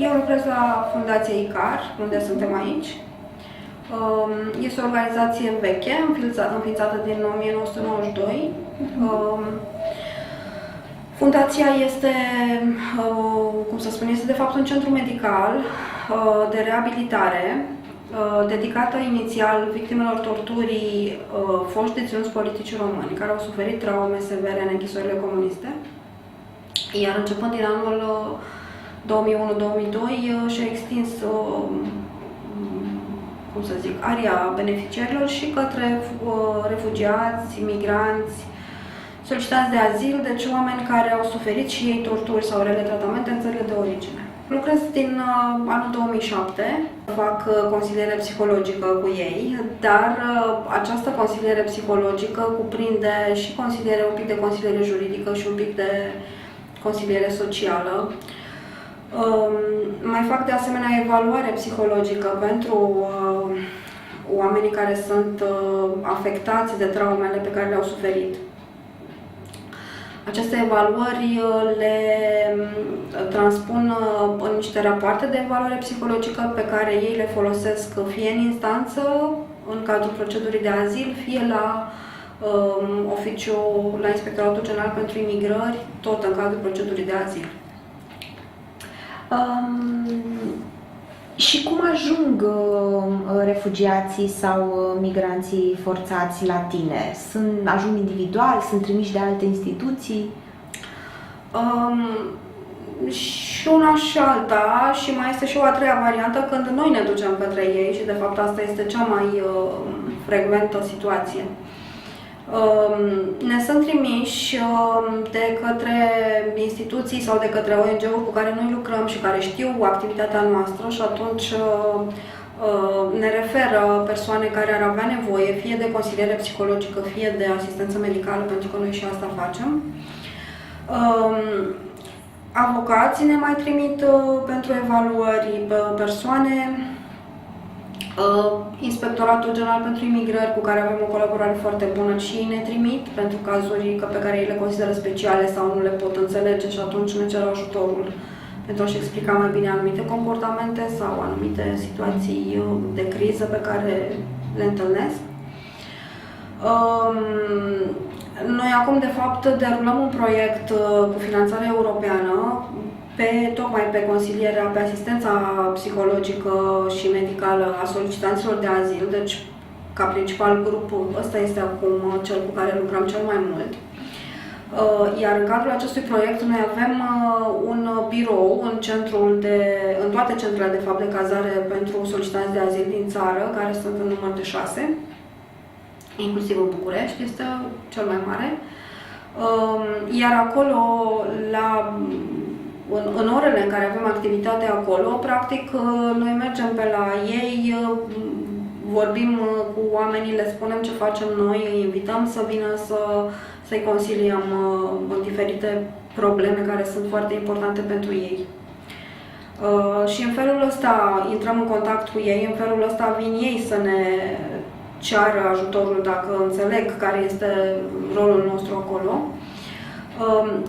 Eu lucrez la Fundația ICAR, unde suntem aici. Este o organizație veche, înființată din 1992. Fundația este, cum să spun, este de fapt un centru medical de reabilitare dedicată inițial victimelor torturii foști deținuți politici români care au suferit traume severe în închisorile comuniste. Iar începând din anul 2001-2002 și-a extins, cum să zic, aria beneficiarilor și către refugiați, imigranți, solicitanți de azil, deci oameni care au suferit și ei torturi sau rele tratamente în țările de origine. Lucrez din anul 2007, fac consiliere psihologică cu ei, dar această consiliere psihologică cuprinde și consiliere, un pic de consiliere juridică și un pic de consiliere socială. Mai fac de asemenea evaluare psihologică pentru oamenii care sunt afectați de traumele pe care le-au suferit. Aceste evaluări le transpun în niște rapoarte de evaluare psihologică pe care ei le folosesc fie în instanță, în cadrul procedurii de azil, fie la la Inspectoratul General pentru Imigrări, tot în cadrul procedurii de azil. Și cum ajung refugiații sau migranții forțați la tine? Ajung individual? Sunt trimiși de alte instituții? Și una și alta, și mai este și o a treia variantă, când noi ne ducem către ei și de fapt asta este cea mai frecventă situație. Ne sunt trimiși de către instituții sau de către ONG-uri cu care noi lucrăm și care știu activitatea noastră și atunci ne referă persoane care ar avea nevoie, fie de consiliere psihologică, fie de asistență medicală, pentru că noi și asta facem. Avocații ne mai trimit pentru evaluări persoane. Inspectoratul General pentru Imigrări, cu care avem o colaborare foarte bună, și ei ne trimit pentru cazuri pe care ei le consideră speciale sau nu le pot înțelege și atunci ne cer ajutorul pentru a-și explica mai bine anumite comportamente sau anumite situații de criză pe care le întâlnesc. Noi acum, de fapt, derulăm un proiect cu finanțare europeană tocmai pe consilierea, pe asistența psihologică și medicală a solicitanților de azil, deci ca principal grup, ăsta este acum cel cu care lucrăm cel mai mult. Iar în cadrul acestui proiect noi avem un birou în toate centrele de fapt de cazare pentru solicitanți de azil din țară, care sunt în număr de 6, inclusiv în București, este cel mai mare. Iar acolo, în orele în care avem activitate acolo, practic noi mergem pe la ei, vorbim cu oamenii, le spunem ce facem noi, îi invităm să vină să-i consiliem în diferite probleme care sunt foarte importante pentru ei. Și în felul ăsta intrăm în contact cu ei, în felul ăsta vin ei să ne ceară ajutorul dacă înțeleg care este rolul nostru acolo.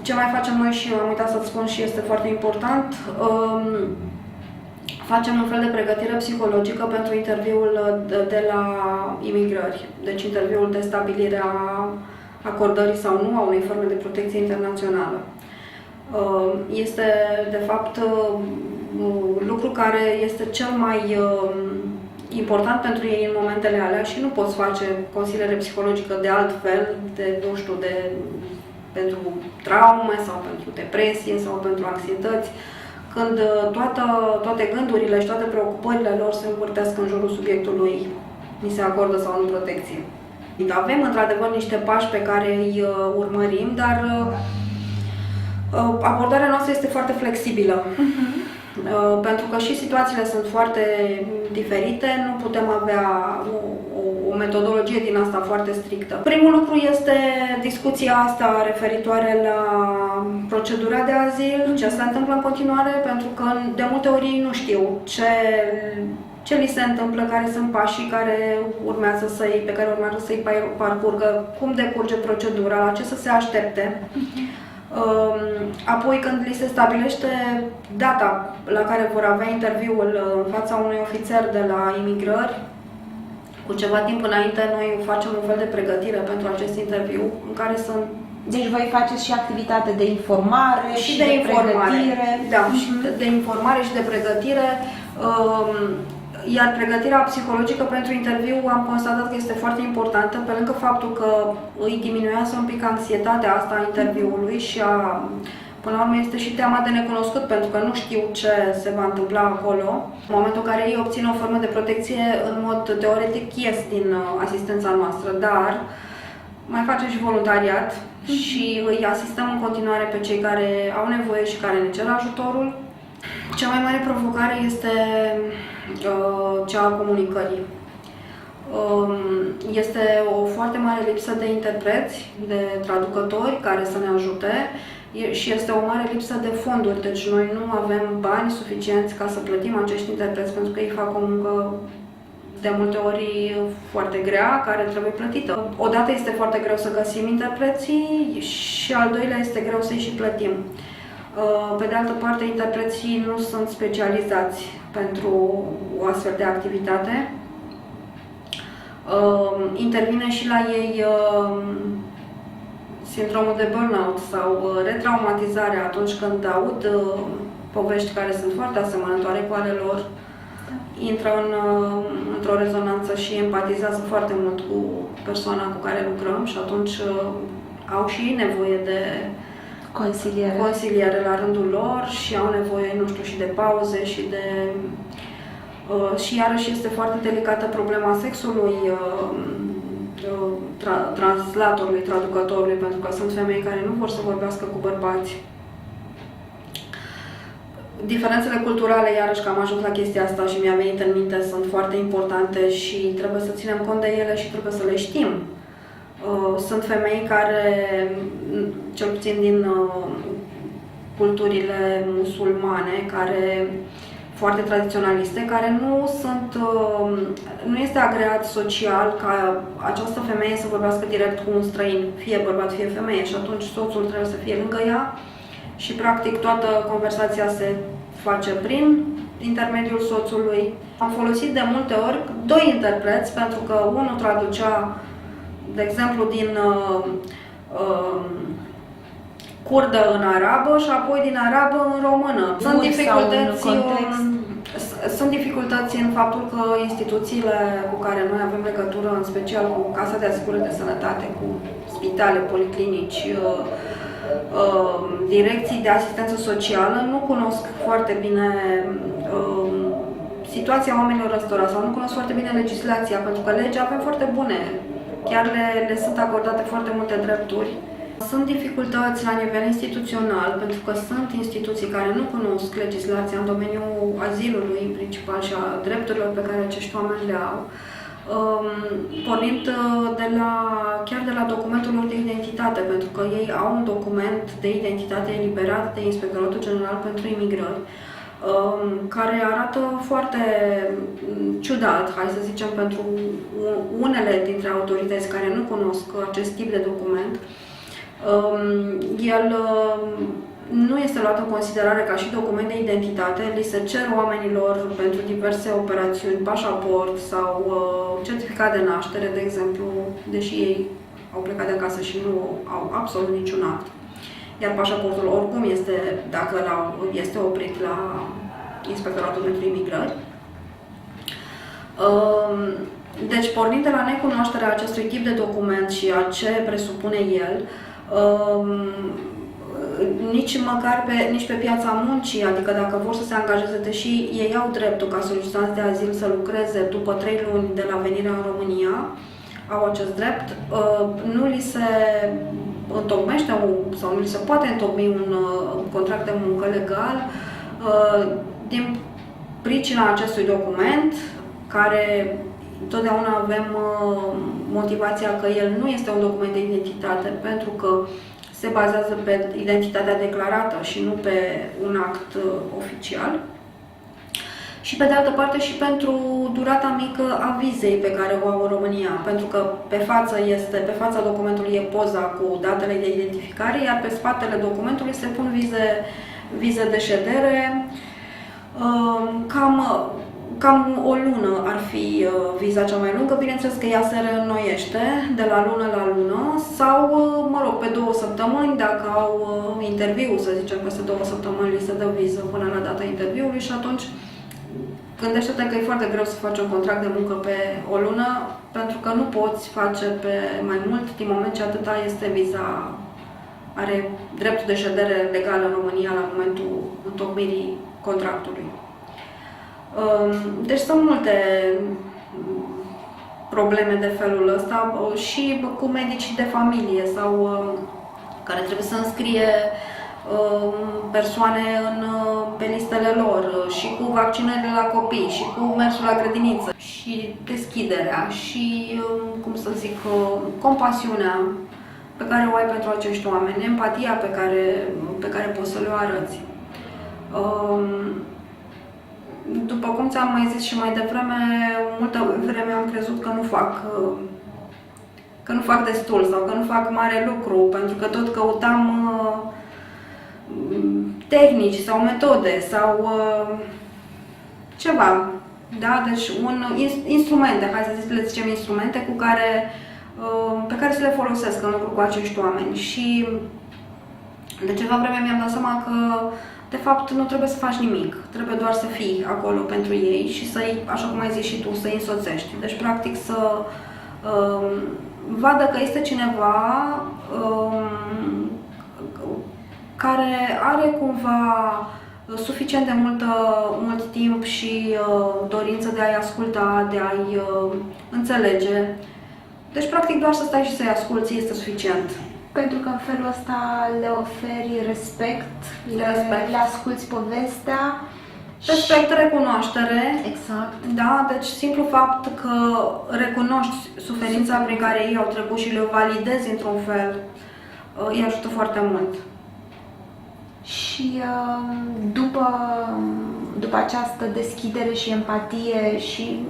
Ce mai facem noi și am uitat să-ți spun și este foarte important, facem un fel de pregătire psihologică pentru interviul de la imigrări, deci interviul de stabilire a acordării sau nu a unei forme de protecție internațională. Este, de fapt, lucru care este cel mai important pentru ei în momentele alea și nu poți face consiliere psihologică de altfel, nu știu, pentru traume sau pentru depresie sau pentru anxietăți, când toate gândurile și toate preocupările lor se învârtesc în jurul subiectului, ni se acordă sau nu protecție. Avem într-adevăr niște pași pe care îi urmărim, dar abordarea noastră este foarte flexibilă. Pentru că și situațiile sunt foarte diferite, nu putem avea o metodologie din asta foarte strictă. Primul lucru este discuția asta referitoare la procedura de azil, ce se întâmplă în continuare, pentru că de multe ori ei nu știu ce li se întâmplă, care sunt pașii pe care urmează să-i parcurgă, cum decurge procedura, la ce să se aștepte. Apoi, când li se stabilește data la care vor avea interviul în fața unui ofițer de la imigrări, cu ceva timp înainte, noi facem un fel de pregătire pentru acest interviu, în care sunt... Deci voi faceți și activitate de informare și de pregătire. Da, și de informare și de pregătire. Iar pregătirea psihologică pentru interviu am constatat că este foarte importantă, pe lângă faptul că îi diminuează un pic anxietatea asta a interviului și până la urmă este și teama de necunoscut, pentru că nu știu ce se va întâmpla acolo. În momentul în care ei obțin o formă de protecție, în mod teoretic ies din asistența noastră, dar mai facem și voluntariat și îi asistăm în continuare pe cei care au nevoie și care ne cer ajutorul. Cea mai mare provocare este cea a comunicării. Este o foarte mare lipsă de interpreți, de traducători care să ne ajute și este o mare lipsă de fonduri, deci noi nu avem bani suficienți ca să plătim acești interpreți, pentru că ei fac o muncă de multe ori foarte grea, care trebuie plătită. Odată este foarte greu să găsim interpreții și al doilea este greu să-i și plătim. Pe de altă parte, interpreții nu sunt specializați pentru o astfel de activitate. Intervine și la ei sindromul de burnout sau retraumatizarea atunci când aud povești care sunt foarte asemănătoare cu ale lor, intră într-o rezonanță și empatizează foarte mult cu persoana cu care lucrăm și atunci au și ei nevoie de consiliere la rândul lor și au nevoie, nu știu, și de pauze și de... și iarăși este foarte delicată problema sexului translatorului, traducătorului, pentru că sunt femei care nu vor să vorbească cu bărbați. Diferențele culturale, iarăși că am ajuns la chestia asta și mi-a venit în minte, sunt foarte importante și trebuie să ținem cont de ele și trebuie să le știm. Sunt femei care, cel puțin din culturile musulmane, care foarte tradiționaliste, care nu este agreat social ca această femeie să vorbească direct cu un străin, fie bărbat, fie femeie, și atunci soțul trebuie să fie lângă ea și practic toată conversația se face prin intermediul soțului. Am folosit de multe ori 2 interpreți, pentru că unul traducea, de exemplu, din curdă în arabă și apoi din arabă în română. Sunt dificultăți în faptul că instituțiile cu care noi avem legătură, în special cu Casa de Asigurări de Sănătate, cu spitale, policlinici, direcții de asistență socială, nu cunosc foarte bine situația oamenilor răstorați sau nu cunosc foarte bine legislația, pentru că legea avem foarte bune, chiar le sunt acordate foarte multe drepturi. Sunt dificultăți la nivel instituțional, pentru că sunt instituții care nu cunosc legislația în domeniul azilului, în principal, și a drepturilor pe care acești oameni le au, pornind chiar de la documentul lor de identitate, pentru că ei au un document de identitate eliberat de Inspectoratul General pentru Imigrări, care arată foarte ciudat, hai să zicem, pentru unele dintre autorități care nu cunosc acest tip de document. El nu este luat în considerare ca și document de identitate, li se cer oamenilor pentru diverse operațiuni pașaport sau certificat de naștere, de exemplu, deși ei au plecat de acasă și nu au absolut niciun act. Iar pașaportul oricum este, dacă este oprit la Inspectoratul pentru Imigrări. Deci, pornind de la necunoașterea acestui tip de document și a ce presupune el, nici pe piața muncii, adică dacă vor să se angajeze, deși ei au dreptul ca solicitanți de azil să lucreze după 3 luni de la venirea în România, au acest drept, nu li se întocmește sau nu li se poate întocmi un contract de muncă legal din pricina acestui document, care totdeauna avem motivația că el nu este un document de identitate, pentru că se bazează pe identitatea declarată și nu pe un act oficial. și pe de altă parte și pentru durata mică a vizei pe care o au în România, pentru că pe fața documentului e poza cu datele de identificare, iar pe spatele documentului se pun vize de ședere. Cam o lună ar fi viza cea mai lungă, bineînțeles că ea se reînnoiește de la lună la lună sau, mă rog, pe 2 săptămâni, dacă au interviu, să zicem, peste 2 săptămâni li se dă viză până la data interviului și atunci gândește-te că e foarte greu să faci un contract de muncă pe o lună, pentru că nu poți face pe mai mult din moment ce atâta este viza, are dreptul de ședere legal în România la momentul întocmirii contractului. Deci sunt multe probleme de felul ăsta și cu medicii de familie sau care trebuie să înscrie persoane pe listele lor și cu vaccinările la copii și cu mersul la grădiniță și deschiderea și, cum să zic, compasiunea pe care o ai pentru acești oameni, empatia pe care poți să le arăți. După cum ți-am mai zis și mai devreme, multă vreme am crezut că nu fac destul sau că nu fac mare lucru, pentru că tot căutam tehnici sau metode sau ceva. Da? Deci instrumente, hai să le zicem instrumente pe care să le folosesc în lucru cu acești oameni. Și de ceva vreme mi-am dat seama că de fapt nu trebuie să faci nimic, trebuie doar să fii acolo pentru ei și să-i, așa cum ai zis și tu, să-i însoțești. Deci practic să vadă că este cineva care are cumva suficient de mult timp și dorință de a-i asculta, de a-i înțelege. Deci practic doar să stai și să-i asculți este suficient. Pentru că în felul ăsta le oferi respect, le asculți povestea. Respect, recunoaștere. Exact. Da, deci simplu fapt că recunoști suferința prin care ei au trecut și le validezi într-un fel, îi ajută foarte mult. Și după această deschidere și empatie și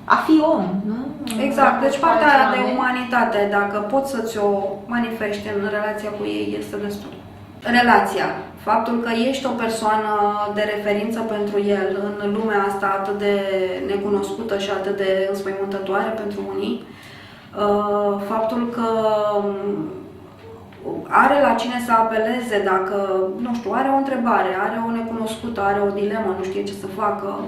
a fi om, nu? Exact, deci partea aia de umanitate, dacă poți să ți-o manifesti în relația cu ei, este destul. Relația, faptul că ești o persoană de referință pentru el în lumea asta atât de necunoscută și atât de înspăimântătoare pentru unii, faptul că are la cine să apeleze dacă, nu știu, are o întrebare, are o necunoscută, are o dilemă, nu știe ce să facă.